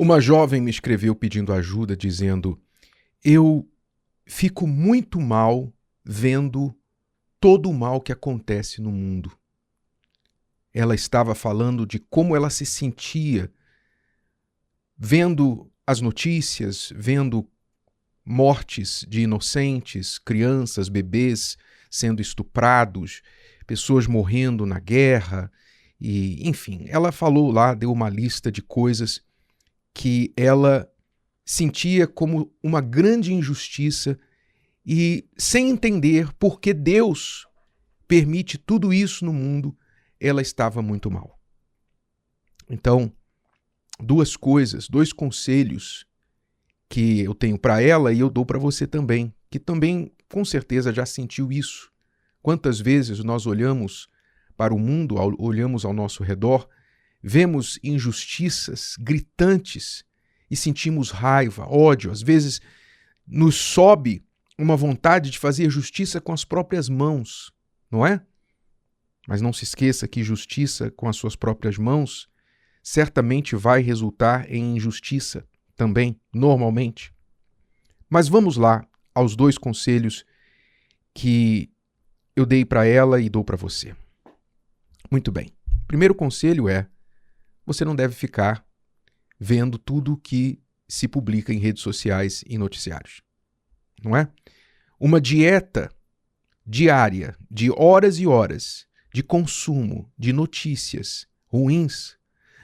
Uma jovem me escreveu pedindo ajuda, dizendo: eu fico muito mal vendo todo o mal que acontece no mundo. Ela estava falando de como ela se sentia vendo as notícias, vendo mortes de inocentes, crianças, bebês sendo estuprados, pessoas morrendo na guerra, e enfim, ela falou lá, deu uma lista de coisas que ela sentia como uma grande injustiça e sem entender por que Deus permite tudo isso no mundo, ela estava muito mal. Então, dois conselhos que eu tenho para ela e eu dou para você também, que também com certeza já sentiu isso. Quantas vezes nós olhamos para o mundo, olhamos ao nosso redor, vemos injustiças gritantes e sentimos raiva, ódio. Às vezes nos sobe uma vontade de fazer justiça com as próprias mãos, não é? Mas não se esqueça que justiça com as suas próprias mãos certamente vai resultar em injustiça também, normalmente. Mas vamos lá aos dois conselhos que eu dei para ela e dou para você. Muito bem. O primeiro conselho é: você não deve ficar vendo tudo que se publica em redes sociais e noticiários. Não é? Uma dieta diária de horas e horas de consumo de notícias ruins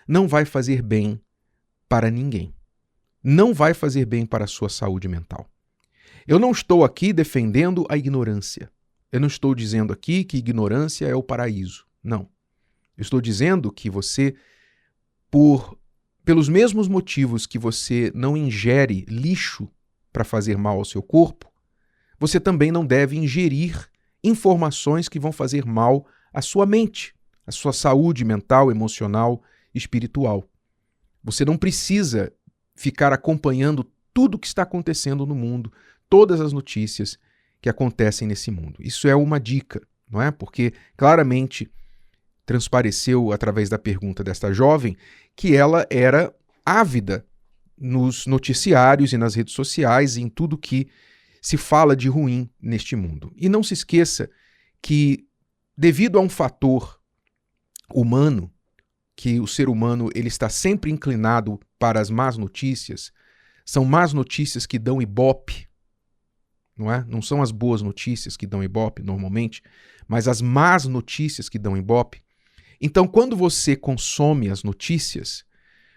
não vai fazer bem para ninguém. Não vai fazer bem para a sua saúde mental. Eu não estou aqui defendendo a ignorância. Eu não estou dizendo aqui que ignorância é o paraíso. Não. Eu estou dizendo que você, pelos mesmos motivos que você não ingere lixo para fazer mal ao seu corpo, você também não deve ingerir informações que vão fazer mal à sua mente, à sua saúde mental, emocional, espiritual. Você não precisa ficar acompanhando tudo o que está acontecendo no mundo, todas as notícias que acontecem nesse mundo. Isso é uma dica, não é? Porque claramente transpareceu através da pergunta desta jovem que ela era ávida nos noticiários e nas redes sociais e em tudo que se fala de ruim neste mundo. E não se esqueça que, devido a um fator humano, que o ser humano ele está sempre inclinado para as más notícias, são más notícias que dão ibope, não é? Não são as boas notícias que dão ibope normalmente, mas as más notícias que dão ibope. Então, quando você consome as notícias,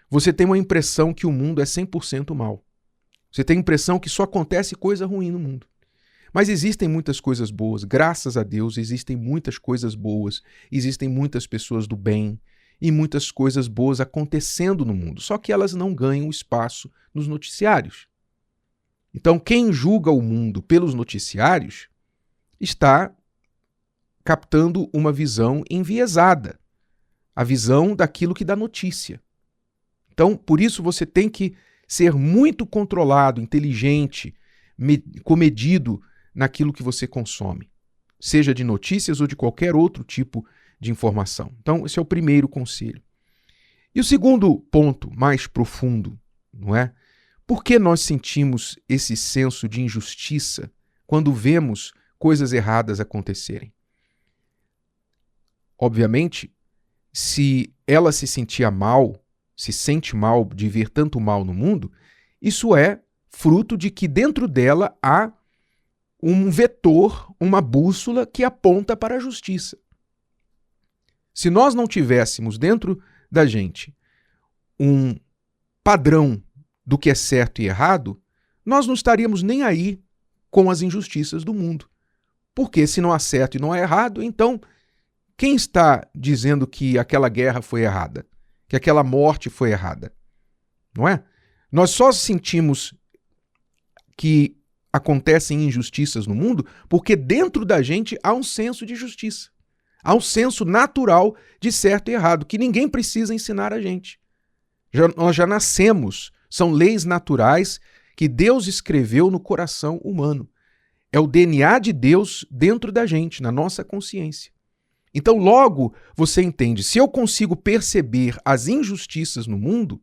você tem uma impressão que o mundo é 100% mal. Você tem a impressão que só acontece coisa ruim no mundo. Mas existem muitas coisas boas, graças a Deus, existem muitas coisas boas, existem muitas pessoas do bem e muitas coisas boas acontecendo no mundo, só que elas não ganham espaço nos noticiários. Então, quem julga o mundo pelos noticiários está captando uma visão enviesada, a visão daquilo que dá notícia. Então, por isso você tem que ser muito controlado, inteligente, comedido naquilo que você consome, seja de notícias ou de qualquer outro tipo de informação. Então, esse é o primeiro conselho. E o segundo ponto, mais profundo, não é? Por que nós sentimos esse senso de injustiça quando vemos coisas erradas acontecerem? Obviamente, se ela se sentia mal, se sente mal de ver tanto mal no mundo, isso é fruto de que dentro dela há um vetor, uma bússola que aponta para a justiça. Se nós não tivéssemos dentro da gente um padrão do que é certo e errado, nós não estaríamos nem aí com as injustiças do mundo. Porque se não há certo e não há errado, então quem está dizendo que aquela guerra foi errada? Que aquela morte foi errada? Não é? Nós só sentimos que acontecem injustiças no mundo porque dentro da gente há um senso de justiça. Há um senso natural de certo e errado, que ninguém precisa ensinar a gente. Nós já nascemos, são leis naturais que Deus escreveu no coração humano. É o DNA de Deus dentro da gente, na nossa consciência. Então, logo, você entende, se eu consigo perceber as injustiças no mundo,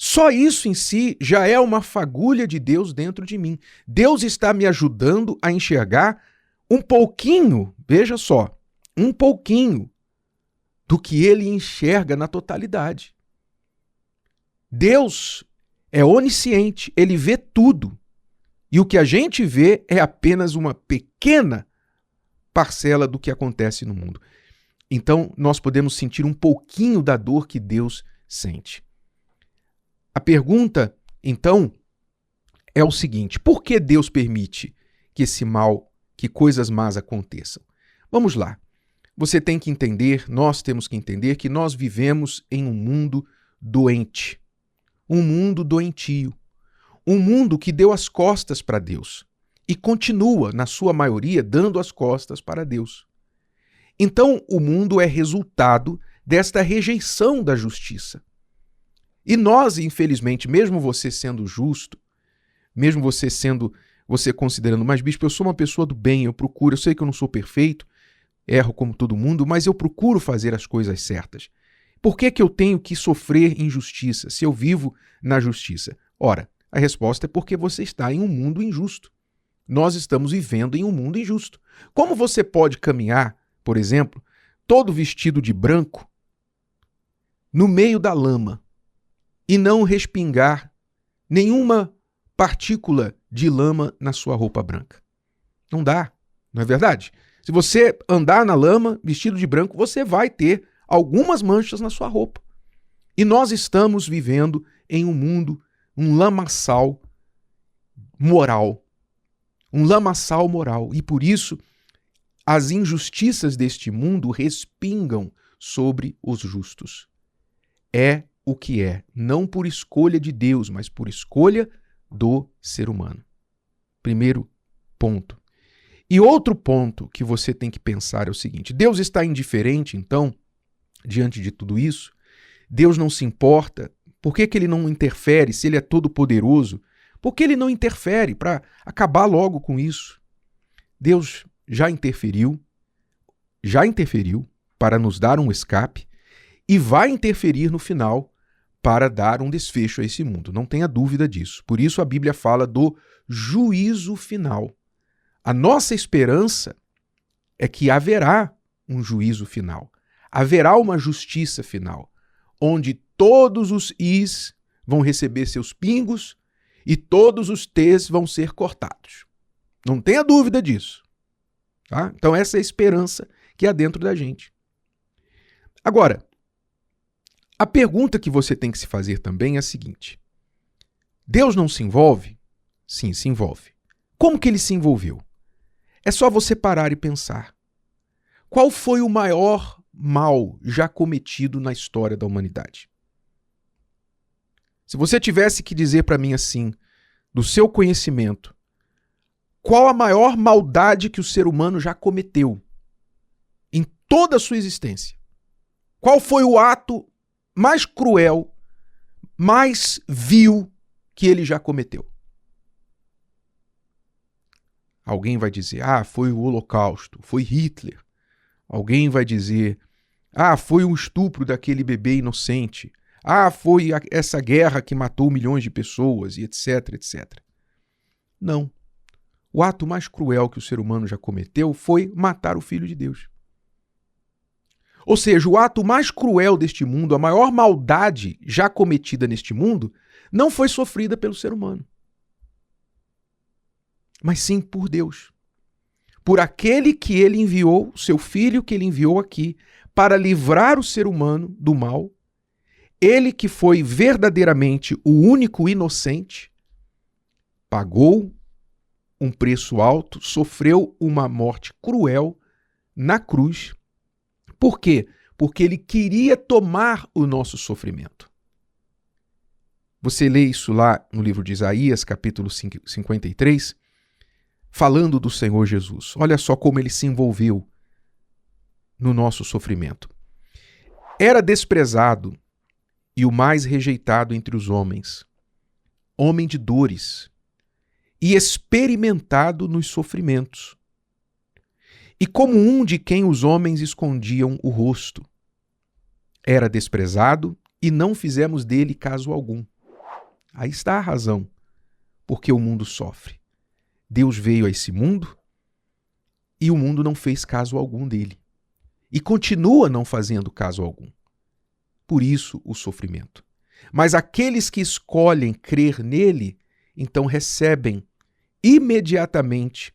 Só isso em si já é uma fagulha de Deus dentro de mim. Deus está me ajudando a enxergar um pouquinho, veja só, um pouquinho do que ele enxerga na totalidade. Deus é onisciente, ele vê tudo. E o que a gente vê é apenas uma pequena parcela do que acontece no mundo. Então, nós podemos sentir um pouquinho da dor que Deus sente. A pergunta, então, é o seguinte: por que Deus permite que esse mal, que coisas más aconteçam? Vamos lá. Você tem que entender, nós temos que entender que nós vivemos em um mundo doente. Um mundo doentio. Um mundo que deu as costas para Deus e continua, na sua maioria, dando as costas para Deus. Então, o mundo é resultado desta rejeição da justiça. E nós, infelizmente, mesmo você sendo justo, mesmo você considerando, mas bispo, eu sou uma pessoa do bem, eu sei que eu não sou perfeito, erro como todo mundo, mas eu procuro fazer as coisas certas. Por que eu tenho que sofrer injustiça se eu vivo na justiça? Ora, a resposta é porque você está em um mundo injusto. Nós estamos vivendo em um mundo injusto. Como você pode caminhar, por exemplo, todo vestido de branco, no meio da lama, e não respingar nenhuma partícula de lama na sua roupa branca? Não dá, não é verdade? Se você andar na lama, vestido de branco, você vai ter algumas manchas na sua roupa. E nós estamos vivendo em um mundo, um lamaçal moral. Um lamaçal moral. E por isso, as injustiças deste mundo respingam sobre os justos. É o que é, não por escolha de Deus, mas por escolha do ser humano. Primeiro ponto. E outro ponto que você tem que pensar é o seguinte: Deus está indiferente, então, diante de tudo isso? Deus não se importa? Por que ele não interfere se ele é todo poderoso? Por que ele não interfere para acabar logo com isso? Deus já interferiu para nos dar um escape e vai interferir no final para dar um desfecho a esse mundo. Não tenha dúvida disso. Por isso a Bíblia fala do juízo final. A nossa esperança é que haverá um juízo final. Haverá uma justiça final, onde todos os is vão receber seus pingos e todos os t's vão ser cortados. Não tenha dúvida disso. Tá? Então essa é a esperança que há dentro da gente. Agora, a pergunta que você tem que se fazer também é a seguinte: Deus não se envolve? Sim, se envolve. Como que ele se envolveu? É só você parar e pensar. Qual foi o maior mal já cometido na história da humanidade? Se você tivesse que dizer para mim assim, do seu conhecimento, qual a maior maldade que o ser humano já cometeu em toda a sua existência? Qual foi o ato mais cruel, mais vil que ele já cometeu? Alguém vai dizer, foi o Holocausto, foi Hitler. Alguém vai dizer, foi o estupro daquele bebê inocente. Foi essa guerra que matou milhões de pessoas, e etc, etc. Não. O ato mais cruel que o ser humano já cometeu foi matar o Filho de Deus. Ou seja, o ato mais cruel deste mundo, a maior maldade já cometida neste mundo, não foi sofrida pelo ser humano, mas sim por Deus. Por aquele que ele enviou, o seu Filho que ele enviou aqui, para livrar o ser humano do mal. Ele que foi verdadeiramente o único inocente, pagou um preço alto, sofreu uma morte cruel na cruz. Por quê? Porque ele queria tomar o nosso sofrimento. Você lê isso lá no livro de Isaías, capítulo 53, falando do Senhor Jesus. Olha só como ele se envolveu no nosso sofrimento. Era desprezado e o mais rejeitado entre os homens, homem de dores, e experimentado nos sofrimentos, e como um de quem os homens escondiam o rosto. Era desprezado e não fizemos dele caso algum. Aí está a razão porque o mundo sofre. Deus veio a esse mundo e o mundo não fez caso algum dele. E continua não fazendo caso algum. Por isso o sofrimento. Mas aqueles que escolhem crer nele, então recebem imediatamente,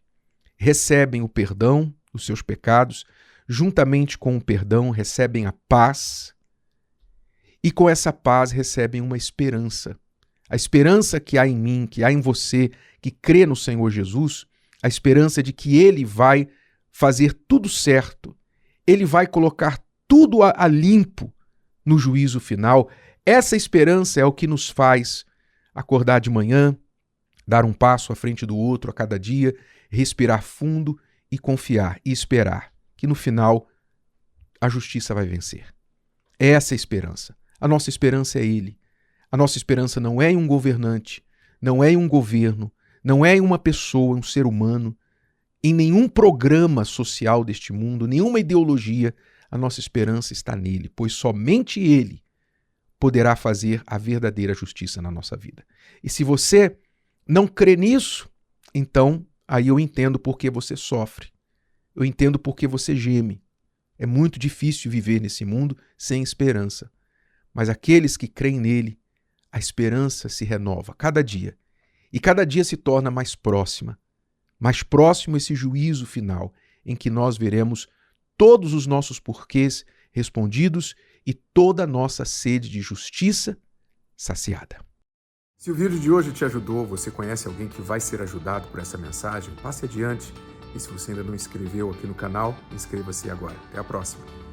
recebem o perdão dos seus pecados, juntamente com o perdão recebem a paz, e com essa paz recebem uma esperança. A esperança que há em mim, que há em você, que crê no Senhor Jesus, a esperança de que Ele vai fazer tudo certo, Ele vai colocar tudo a limpo no juízo final. Essa esperança é o que nos faz acordar de manhã, dar um passo à frente do outro a cada dia, respirar fundo e confiar e esperar que no final a justiça vai vencer. É essa a esperança. A nossa esperança é Ele. A nossa esperança não é em um governante, não é em um governo, não é em uma pessoa, um ser humano, em nenhum programa social deste mundo, nenhuma ideologia. A nossa esperança está nele, pois somente Ele poderá fazer a verdadeira justiça na nossa vida. E se você não crê nisso, então aí eu entendo por que você sofre. Eu entendo por que você geme. É muito difícil viver nesse mundo sem esperança. Mas aqueles que creem nele, a esperança se renova cada dia. E cada dia se torna mais próxima. Mais próximo esse juízo final, em que nós veremos todos os nossos porquês respondidos e toda a nossa sede de justiça saciada. Se o vídeo de hoje te ajudou, você conhece alguém que vai ser ajudado por essa mensagem, passe adiante. E se você ainda não inscreveu aqui no canal, inscreva-se agora. Até a próxima.